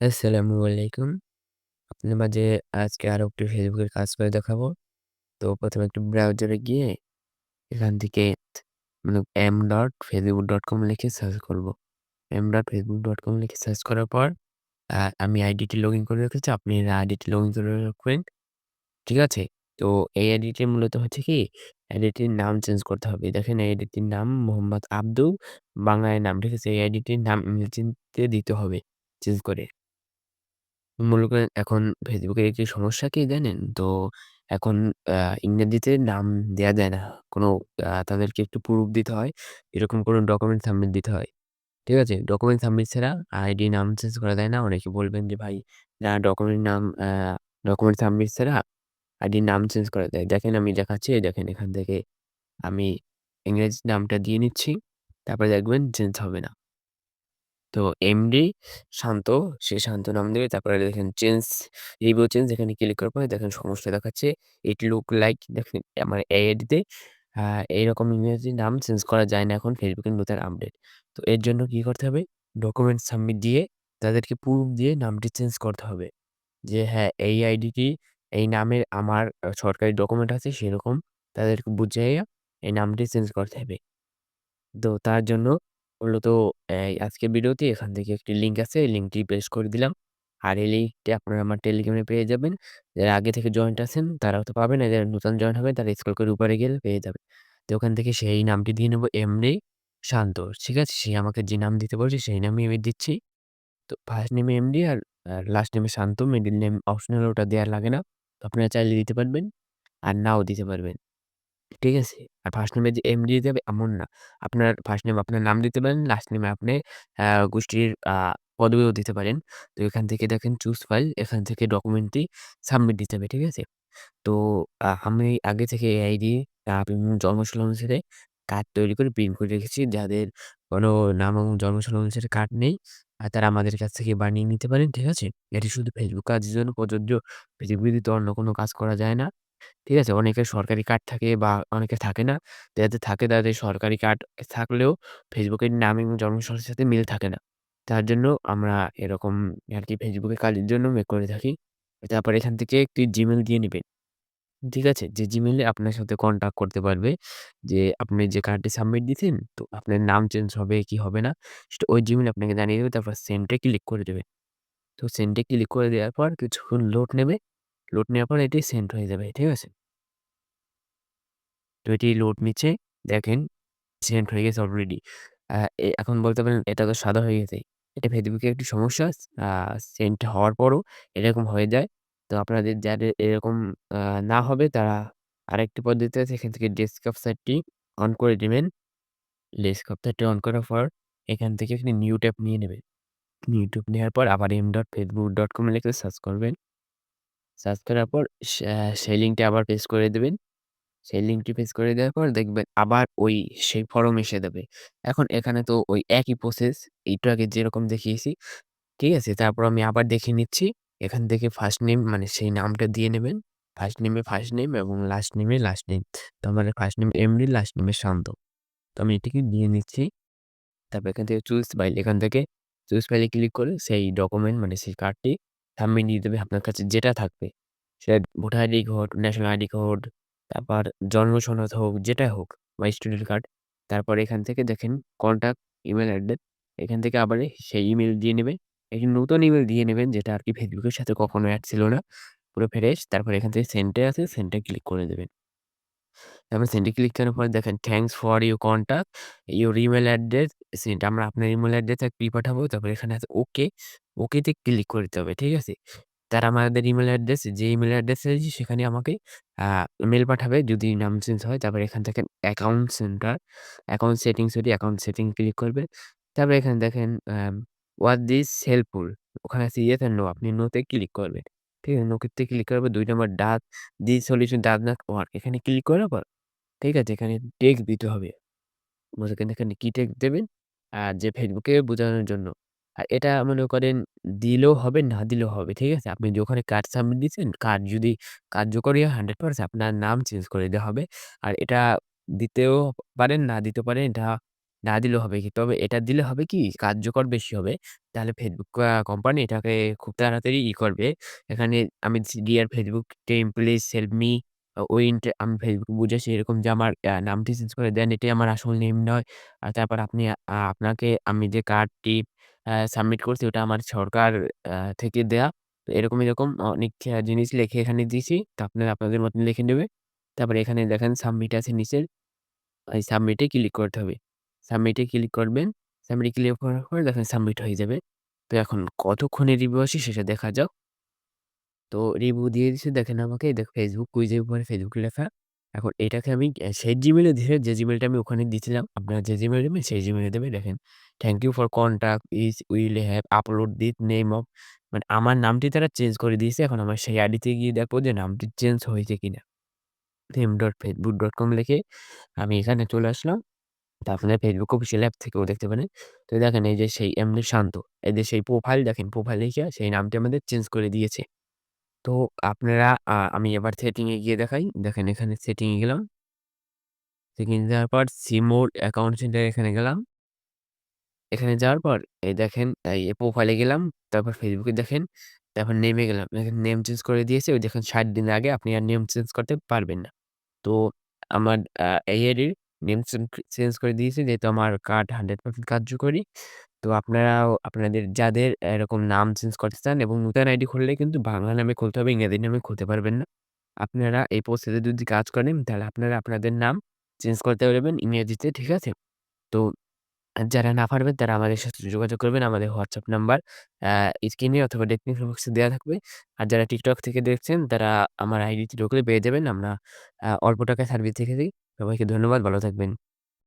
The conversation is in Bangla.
আসসালামু আলাইকুম। আপনার মাঝে আজকে আরো একটু ফেসবুকের কাজ করে দেখাবো। তো ১ম এ একটু ব্রাউজারে গিয়ে এখান থেকে মানে m.facebook.com লিখে সার্চ করব। m.facebook.com লিখে সার্চ করার পর আমি আইডিটি লগইন করে রেখেছি। আপনি আইডিটি লগইন করে রাখবেন। ঠিক আছে? তো এই আইডিটি মূলত হচ্ছে কি আইডিটির নাম চেঞ্জ করতে হবে। দেখেন এই আইডিটির নাম মোহাম্মদ আব্দুল বাংলায় নাম। ঠিক আছে? এই আইডিটির নাম ইংরেজিতে দিতে হবে চেঞ্জ করে। মনে করেন এখন ফেসবুকের একটি সমস্যা কি জানেন? তো এখন আ ইংরেজিতে নাম দেয়া যায় না। কোনো তাদেরকে একটু প্রুফ দিতে হয়। এরকম কোনো ডকুমেন্ট সাবমিট দিতে হয়। ঠিক আছে? ডকুমেন্ট সাবমিট ছাড়া আইডি নাম চেঞ্জ করা যায় না। অনেকে বলবেন যে ভাই ডকুমেন্ট সাবমিট ছাড়া আইডির নাম চেঞ্জ করা যায়। দেখেন আমি দেখাচ্ছি। এই দেখেন এখান থেকে আমি ইংরেজি নামটা দিয়ে নিচ্ছি। তারপরে দেখবেন চেঞ্জ হবে না। তো এমডি শান্ত, সে শান্ত নাম দিবে। তারপরে দেখেন রিভিউ চেঞ্জ এখানে ক্লিক করার পরে দেখেন সমস্যা দেখাচ্ছে। ইট লুক লাইক দেখেন আমার এই আইডিতে আ এইরকম ইংরেজি নাম চেঞ্জ করা যায় না এখন ফেসবুকের নতুন আপডেট। তো এর জন্য কি করতে হবে? ডকুমেন্ট সাবমিট দিয়ে তাদেরকে প্রুফ দিয়ে নামটি চেঞ্জ করতে হবে। যে হ্যাঁ, এই আইডিটি এই নামের আমার সরকারি ডকুমেন্ট আছে সেরকম তাদেরকে বুঝাইয়া এই নামটি চেঞ্জ করতে হবে। তো তার জন্য মূলত আজকের ভিডিওতে এখান থেকে একটি লিঙ্ক আছে। এই লিঙ্কটি পেস্ট করে দিলাম। আর এই লিঙ্কটি আপনারা আমার টেলিগ্রামে পেয়ে যাবেন। যারা আগে থেকে জয়েন্ট আছেন তারাও তো পাবেন। আর যারা নতুন জয়েন হবেন তারা স্ক্রল করে উপরে গেলে পেয়ে যাবেন। তো ওখান থেকে সেই নামটি দিয়ে নেব এমডি শান্ত। ঠিক আছে? সে আমাকে যে নাম দিতে বলছে সেই নামই আমি দিচ্ছি। তো ফার্স্ট নেমে এমডি আর লাস্ট নেমে শান্ত। মিডল নেম অপশনাল ওটা দেওয়া লাগে না। তো আপনারা চাইলে দিতে পারবেন আর নাও দিতে পারবেন। ঠিক আছে? আর ফার্স্ট নেমে যে এম দিয়ে যাবে এমন না। আপনার ফার্স্ট নেম আপনার নাম দিতে পারেন, লাস্ট নেমে আপনি গোষ্ঠীর পদবিও দিতে পারেন। তো এখান থেকে দেখেন চুজ ফাইল, এখান থেকে ডকুমেন্টটি সাবমিট দিতে হবে। ঠিক আছে? তো আমি আগে থেকে এআইডি বিভিন্ন জন্মসাল অনুসারে কার্ড তৈরি করে প্রিন্ট করে রেখেছি। যাদের কোনো নাম এবং জন্মসাল অনুসারে কার্ড নেই, তারা আমাদের কাছ থেকে বানিয়ে নিতে পারেন। ঠিক আছে? এটি শুধু ফেসবুক কাজের জন্য প্রযোজ্য। ফেসবুক ব্যতীত অন্য কোনো কাজ করা যায় না। ঠিক আছে? অনেকের সরকারি কার্ড থাকে বা অনেকের থাকে না। যাদের থাকে তাদের সরকারি কার্ড থাকলেও ফেসবুকের নাম এবং জন্মসালের সাথে মিল থাকে না। তার জন্য আমরা এরকম আরকি ফেসবুকে কাজের জন্য মেক করে থাকি। তারপর এখান থেকে একটি Gmail দিয়ে নিবেন। ঠিক আছে? যে Gmail এ আপনার সাথে কনট্যাক্ট করতে পারবে যে আপনি যে কার্ডটি সাবমিট দিছেন, তো আপনার নাম চেঞ্জ হবে কি হবে না সেটা ওই Gmail আপনাকে জানিয়ে দেবে। তারপর সেন্ড এ ক্লিক করে দেবেন। তো সেন্ড এ ক্লিক করে দেওয়ার পর কিছুক্ষণ লোড নেবে। লোড নেওয়ার পর এটি সেন্ড হয়ে যাবে। ঠিক আছে? তো এটি লোড নিচ্ছে। দেখেন সেন্ড হয়ে গেছে অলরেডি। আ এখন বলতে পারেন এটা তো সাদা হয়ে গেছে। এটা ফেসবুকের একটি সমস্যা। আ সেন্ড হওয়ার পরও এরকম হয়ে যায়। তো আপনাদের যাদের এরকম আ না হবে তারা আরেকটি পদ্ধতি আছে এখান থেকে ডেস্কটপ সাইটটি অন করে দিবেন। ডেস্কটপ সাইটটি অন করার পর এখান থেকে আপনি নিউ ট্যাব নিয়ে নেবেন। নিউ ট্যাব নেওয়ার পর আবার m.facebook.com লিখে সার্চ করবেন। সার্চ করার পর সেই লিঙ্কটা আবার পেস্ট করে দিবেন। সেই লিঙ্কটি পেস্ট করে দেওয়ার পর দেখবেন আবার সেই ফরম এসে যাবে। এখন এখানে তো ওই একই প্রসেস একটু আগে যেরকম দেখিয়েছি, ঠিক আছে? তারপর আমি আবার দেখিয়ে নিচ্ছি। এখান থেকে ফার্স্ট নেম মানে সেই নামটা দিয়ে নেবেন। ফার্স্ট নেমে ফার্স্ট নেম এবং লাস্ট নেমে লাস্ট নেম। তো আমার ফার্স্ট নেম এমডি, লাস্ট নেমে শান্ত। তো আমি এটিকে দিয়ে নিচ্ছি। তারপর এখান থেকে চুজ ফাইল এখান থেকে চুজ ফাইলে ক্লিক করে সেই ডকুমেন্ট মানে সেই কার্ডটি সাবমিট দিয়ে দেবে আপনার কাছে যেটা থাকবে। সেটা ভোটার আইডি হোক, ন্যাশনাল আইডি কোড, তারপর জন্ম সনদ হোক, যেটাই হোক বা স্টুডেন্ট কার্ড। তারপর এখান থেকে দেখেন কনট্যাক্ট ইমেইল অ্যাড্রেস এখান থেকে আবার সেই ইমেইল দিয়ে নেবে। একটি নতুন ইমেইল দিয়ে নেবেন যেটা আরকি ফেসবুকের সাথে কখনো এড ছিল না। পুরো ফ্রেশ। তারপর এখান থেকে সেন্ড এ আছে সেন্ড এ ক্লিক করে দেবেন। তারপর সেন্ড এ ক্লিক করার পরে দেখেন thanks for your contact, your email address send আমরা আপনার ইমেইল অ্যাড্রেসে পাঠাবো। তারপর এখানে আছে ওকে, ওকে তে ক্লিক করে দিতে হবে। ঠিক আছে? তারা আমাদের ইমেইল অ্যাড্রেস যে ইমেইল অ্যাড্রেসে দিয়েছি সেখানে আমাকে আ মেইল পাঠাবে যদি নাম চেঞ্জ হয়। তারপর এখান থেকে account centre, account settings account setting click করবেন। তারপরে এখানে দেখেন হোয়াট দিস হেল্পফুল ওখানে আছে ইয়েস অ্যান্ড নো আপনি নো তে ক্লিক করবেন। ঠিক আছে? নো তে ক্লিক করার পর ২ number this solution does not work এখানে ক্লিক করার পর ঠিক আছে? এখানে টেক্সট দিতে হবে। এখানে কি টেক্সট দেবেন? যে ফেসবুকে বোঝানোর জন্য। আর এটা মনে করেন দিলেও হবে, না দিলেও হবে। ঠিক আছে? আপনি যে ওখানে কার্ড সাবমিট দিচ্ছেন, কার্ড যদি কার্যকরী হয় 100% আপনার নাম চেঞ্জ করে দেওয়া হবে। আর এটা দিতেও পারেন, না দিতে পারেন। এটা না দিলেও হবে কি? তবে এটা দিলে হবে কি? কার্যকর বেশি হবে। তাহলে Facebook কোম্পানি এটাকে খুব তাড়াতাড়ি করবে। এখানে আমি dear Facebook team please help me আমি Facebook বুঝেছি এরকম যে আমার নামটি চেঞ্জ করে দেন। এটাই আমার আসল নেম নয়। আর তারপর আপনাকে আমি যে কার্ডটি সাবমিট করছি ওটা আমার সরকার থেকে দেয়া। তো এরকম অনেক জিনিস লিখে এখানে দিয়েছি। তো আপনারা আপনাদের মতন লিখে নেবে। তারপরে এখানে দেখেন সাবমিট আছে নিচের। এই সাবমিটে ক্লিক করতে হবে। সাবমিটে ক্লিক করবেন। সাবমিটে ক্লিক করার পরে দেখেন সাবমিট হয়ে যাবে। তো এখন কতক্ষণে রিভিউ আসে সেটা দেখা যাক। তো রিভিউ দিয়ে দিছে দেখেন আমাকে Facebook কুইজের উপরে Facebook লেখা। এখন এটাকে আমি সেই Gmail এ দিয়ে যে Gmail টা আমি ওখানে দিয়েছিলাম, আপনারা যে Gmail দিবেন সেই Gmail এ দেবে দেখেন। Thank you for contact is will have upload this name of মানে আমার নামটি তারা চেঞ্জ করে দিয়েছে। এখন আমার সেই আইডিতে গিয়ে দেখবো যে নামটি চেঞ্জ হয়েছে কিনা। name.facebook.com লিখে আমি এখানে চলে আসলাম। তো আপনার Facebook অফিসিয়াল অ্যাপ থেকেও দেখতে পারেন। তো দেখেন এই যে সেই এমনি শান্ত। এই যে সেই প্রোফাইল দেখেন, প্রোফাইল লিখা সেই নামটি আমাদের চেঞ্জ করে দিয়েছে। তো আপনারা আমি এবার সেটিং এ গিয়ে দেখাই। দেখেন এখানে সেটিং এ গেলাম। সেটিং এ যাওয়ার পর সি মোর অ্যাকাউন্ট সেন্টার এখানে গেলাম। এখানে যাওয়ার পর এই দেখেন এই প্রোফাইলে গেলাম। তারপর Facebook এ দেখেন, তারপর নেমে গেলাম। দেখেন নেম চেঞ্জ করে দিয়েছে। ওই দেখেন ৬০ দিনের আগে আপনি আর নেম চেঞ্জ করতে পারবেন না। তো আমার এই আইডির নেম চেঞ্জ করে দিয়েছি যেহেতু আমার কার্ড 100% কার্যকরী। তো আপনারাও আপনাদের যাদের এরকম নাম চেঞ্জ করতে চান এবং নতুন আইডি খুললে কিন্তু বাংলা নামে খুলতে হবে, ইংরেজি নামে খুলতে পারবেন না। আপনারা এই প্রসেসে যদি কাজ করেন তাহলে আপনারা আপনাদের নাম চেঞ্জ করতে পারবেন ইংরেজিতে, ঠিক আছে? তো যারা না পারবেন তারা আমাদের সাথে যোগাযোগ করবেন। আমাদের WhatsApp নাম্বার স্ক্রিনে অথবা ডেসক্রিপশন বক্সে দেওয়া থাকবে। আর যারা TikTok থেকে দেখছেন তারা আমার আইডিতে ঢুকলে পেয়ে যাবেন। আমরা অল্প টাকায় সার্ভিস দেখে দিই। সবাইকে ধন্যবাদ, ভালো থাকবেন।